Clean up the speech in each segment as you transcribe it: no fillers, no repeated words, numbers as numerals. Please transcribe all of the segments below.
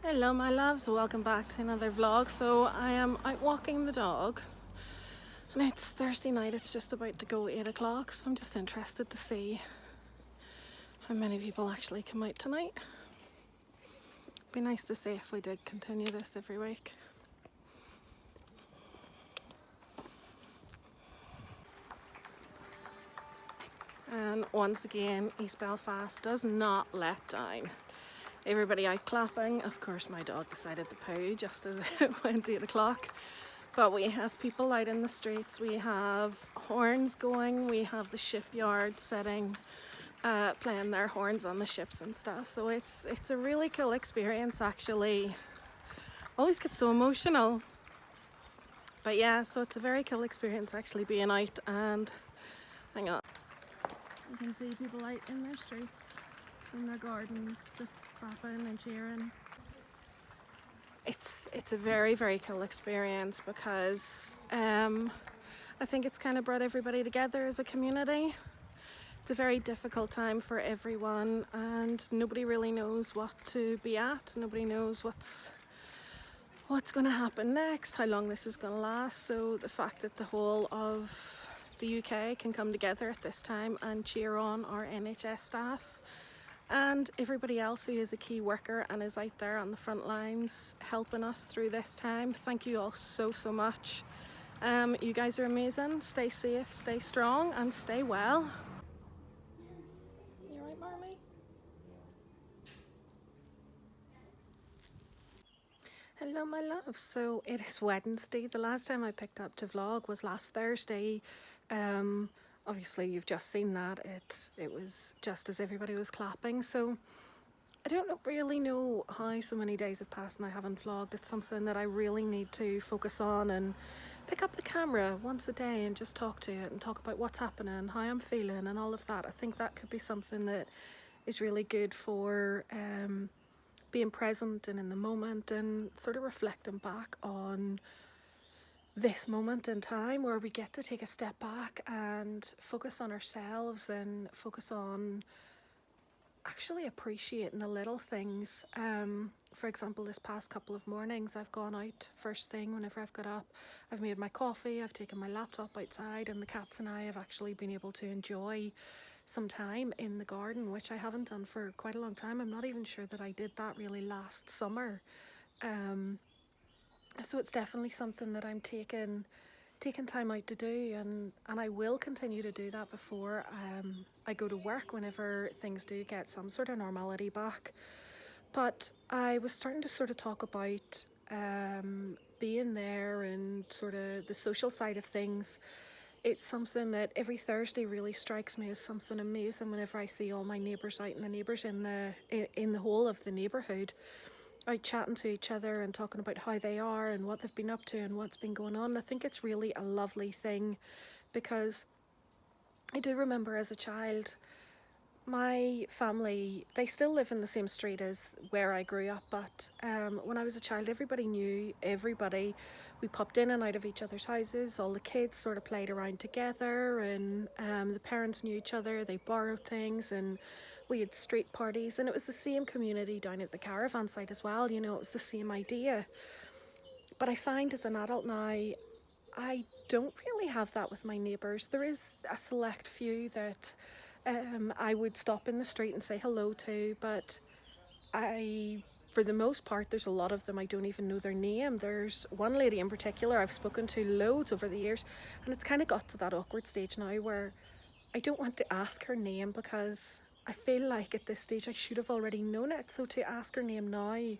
Hello my loves, welcome back to another vlog. So I am out walking the dog and it's Thursday night, it's just about to go 8 o'clock, so I'm just interested to see how many people actually come out tonight. Be nice to see if we did continue this every week. And once again, East Belfast does not let down. Everybody out clapping. Of course my dog decided to poo just as it went 8 o'clock. But we have people out in the streets, we have horns going, we have the shipyard setting, playing their horns on the ships and stuff. So it's a really cool experience actually. Always get so emotional. But yeah, so it's a very cool experience actually being out, and hang on. You can see people out in their streets, in their gardens, just clapping and cheering. It's a very, very cool experience because I think it's kind of brought everybody together as a community. It's a very difficult time for everyone and nobody really knows what to be at. Nobody knows what's going to happen next, how long this is going to last. So the fact that the whole of the UK can come together at this time and cheer on our NHS staff and everybody else who is a key worker and is out there on the front lines helping us through this time. Thank you all so much. You guys are amazing. Stay safe, stay strong and stay well. You right, Marmy? Hello my love. So it is Wednesday. The last time I picked up to vlog was last Thursday. Obviously you've just seen that. It was just as everybody was clapping. So I don't really know how so many days have passed and I haven't vlogged. It's something that I really need to focus on and pick up the camera once a day and just talk to it and talk about what's happening, how I'm feeling and all of that. I think that could be something that is really good for being present and in the moment and sort of reflecting back on this moment in time where we get to take a step back and focus on ourselves and focus on actually appreciating the little things. For example, this past couple of mornings I've gone out first thing whenever I've got up, I've made my coffee, I've taken my laptop outside and the cats and I have actually been able to enjoy some time in the garden, which I haven't done for quite a long time. I'm not even sure that I did that really last summer. So it's definitely something that I'm taking time out to do, and I will continue to do that before I go to work whenever things do get some sort of normality back. But I was starting to sort of talk about being there and sort of the social side of things. It's something that every Thursday really strikes me as something amazing whenever I see all my neighbours out and the neighbours in the whole of the neighbourhood out chatting to each other and talking about how they are and what they've been up to and what's been going on. I think it's really a lovely thing because I do remember as a child, my family, they still live in the same street as where I grew up, but when I was a child everybody knew everybody. We popped in and out of each other's houses, all the kids sort of played around together and the parents knew each other, they borrowed things and we had street parties, and it was the same community down at the caravan site as well, you know, it was the same idea. But I find as an adult now, I don't really have that with my neighbours. There is a select few that I would stop in the street and say hello to, but for the most part, there's a lot of them I don't even know their name. There's one lady in particular I've spoken to loads over the years, and it's kind of got to that awkward stage now where I don't want to ask her name because I feel like at this stage I should have already known it. So to ask her name now, I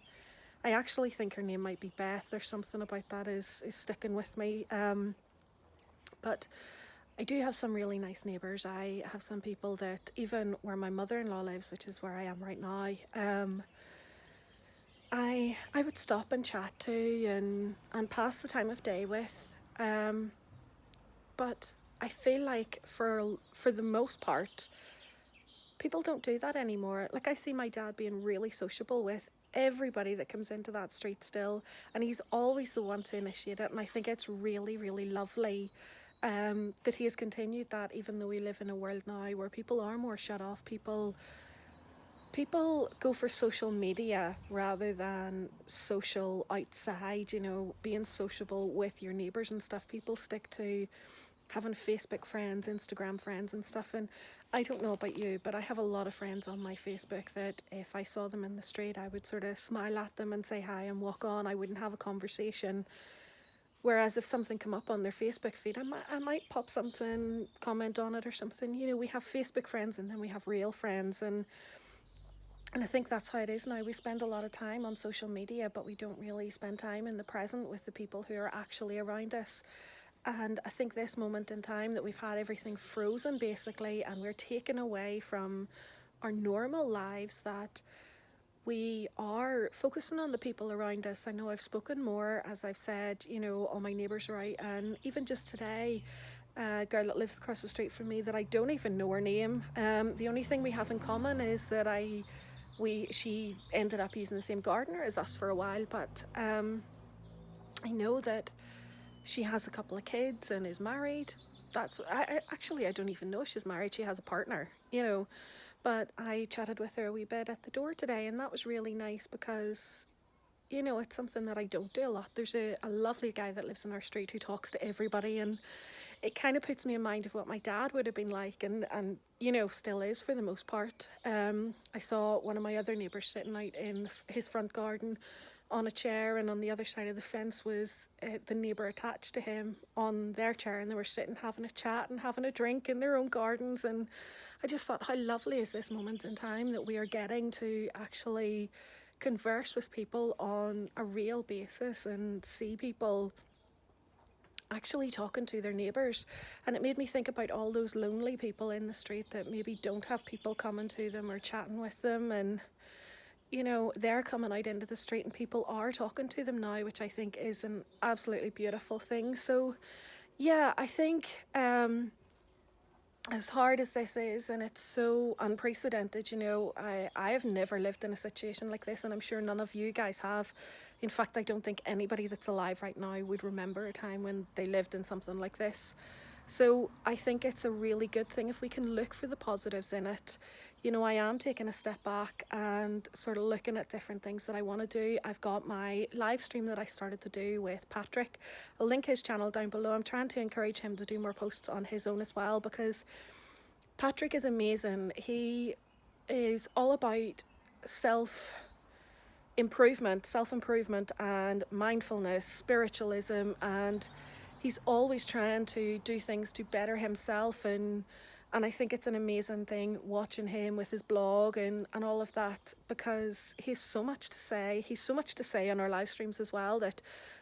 actually think her name might be Beth. There's something about that is sticking with me. But I do have some really nice neighbours. I have some people that even where my mother-in-law lives, which is where I am right now, I would stop and chat to and pass the time of day with. But I feel like for the most part, people don't do that anymore. Like I see my dad being really sociable with everybody that comes into that street still, and he's always the one to initiate it, and I think it's really, really lovely that he has continued that, even though we live in a world now where people are more shut off. People people go for social media rather than social outside, you know, being sociable with your neighbours and stuff. People stick to having Facebook friends, Instagram friends and stuff. And I don't know about you, but I have a lot of friends on my Facebook that if I saw them in the street, I would sort of smile at them and say hi and walk on. I wouldn't have a conversation. Whereas if something come up on their Facebook feed, I might pop something, comment on it or something. You know, we have Facebook friends and then we have real friends. And I think that's how it is now. We spend a lot of time on social media, but we don't really spend time in the present with the people who are actually around us. And I think this moment in time that we've had everything frozen basically, and we're taken away from our normal lives, that we are focusing on the people around us. I know I've spoken more, as I've said, you know, all my neighbours are out, and even just today, a girl that lives across the street from me that I don't even know her name. The only thing we have in common is that she ended up using the same gardener as us for a while, but I know that she has a couple of kids and is married. I don't even know if she's married. She has a partner, you know. But I chatted with her a wee bit at the door today, and that was really nice because, you know, it's something that I don't do a lot. There's a lovely guy that lives in our street who talks to everybody, and it kind of puts me in mind of what my dad would have been like, and you know, still is for the most part. I saw one of my other neighbours sitting out in his front garden on a chair, and on the other side of the fence was the neighbour attached to him on their chair, and they were sitting having a chat and having a drink in their own gardens. And I just thought, how lovely is this moment in time that we are getting to actually converse with people on a real basis and see people actually talking to their neighbours. And it made me think about all those lonely people in the street that maybe don't have people coming to them or chatting with them, and you know, they're coming out into the street and people are talking to them now, which I think is an absolutely beautiful thing. So yeah, I think as hard as this is, and it's so unprecedented, you know, I have never lived in a situation like this, and I'm sure none of you guys have. In fact, I don't think anybody that's alive right now would remember a time when they lived in something like this. So I think it's a really good thing if we can look for the positives in it. You know, I am taking a step back and sort of looking at different things that I want to do. I've got my live stream that I started to do with Patrick. I'll link his channel down below. I'm trying to encourage him to do more posts on his own as well, because Patrick is amazing. He is all about self-improvement and mindfulness, spiritualism, and he's always trying to do things to better himself, and I think it's an amazing thing watching him with his blog and all of that, because he has so much to say. He's so much to say on our live streams as well, that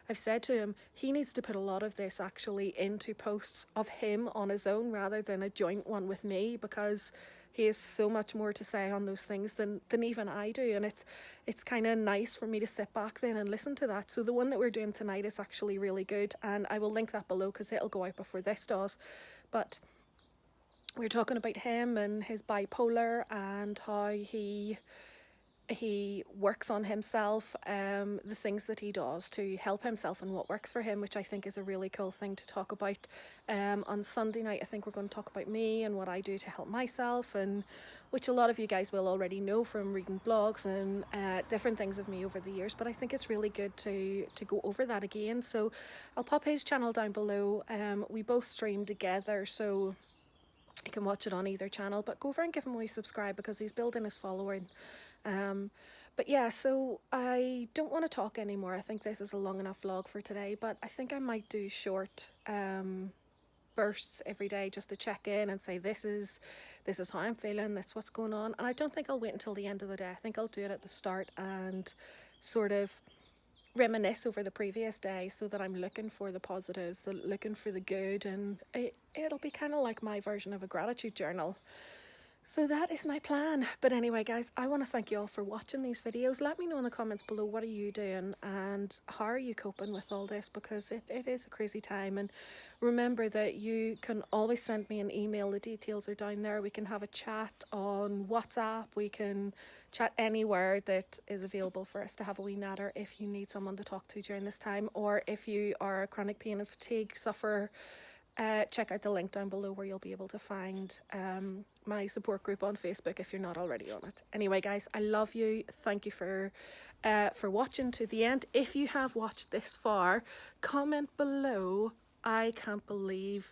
I've said to him he needs to put a lot of this actually into posts of him on his own rather than a joint one with me, because he has so much more to say on those things than even I do, and it's kind of nice for me to sit back then and listen to that. So the one that we're doing tonight is actually really good, and I will link that below because it'll go out before this does. But we're talking about him and his bipolar and how he works on himself, the things that he does to help himself and what works for him, which I think is a really cool thing to talk about. On Sunday night, I think we're going to talk about me and what I do to help myself, and which a lot of you guys will already know from reading blogs and different things of me over the years, but I think it's really good to go over that again. So I'll pop his channel down below. We both stream together, so you can watch it on either channel, but go over and give him a wee subscribe because he's building his following. But yeah, so I don't want to talk anymore. I think this is a long enough vlog for today, but I think I might do short bursts every day just to check in and say this is how I'm feeling, that's what's going on. And I don't think I'll wait until the end of the day. I think I'll do it at the start and sort of reminisce over the previous day, so that I'm looking for the positives, looking for the good, and it'll be kind of like my version of a gratitude journal. So that is my plan. But anyway, guys, I want to thank you all for watching these videos. Let me know in the comments below, what are you doing and how are you coping with all this, because it is a crazy time. And remember that you can always send me an email. The details are down there. We can have a chat on WhatsApp. We can chat anywhere that is available for us to have a wee natter if you need someone to talk to during this time, or if you are a chronic pain and fatigue sufferer. check out the link down below where you'll be able to find my support group on Facebook if you're not already on it. Anyway, guys, I love you. Thank you for watching to the end. If you have watched this far, comment below. I can't believe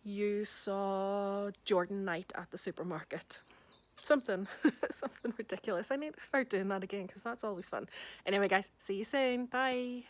you saw Jordan Knight at the supermarket. Something ridiculous. I need to start doing that again because that's always fun. Anyway, guys, see you soon. Bye.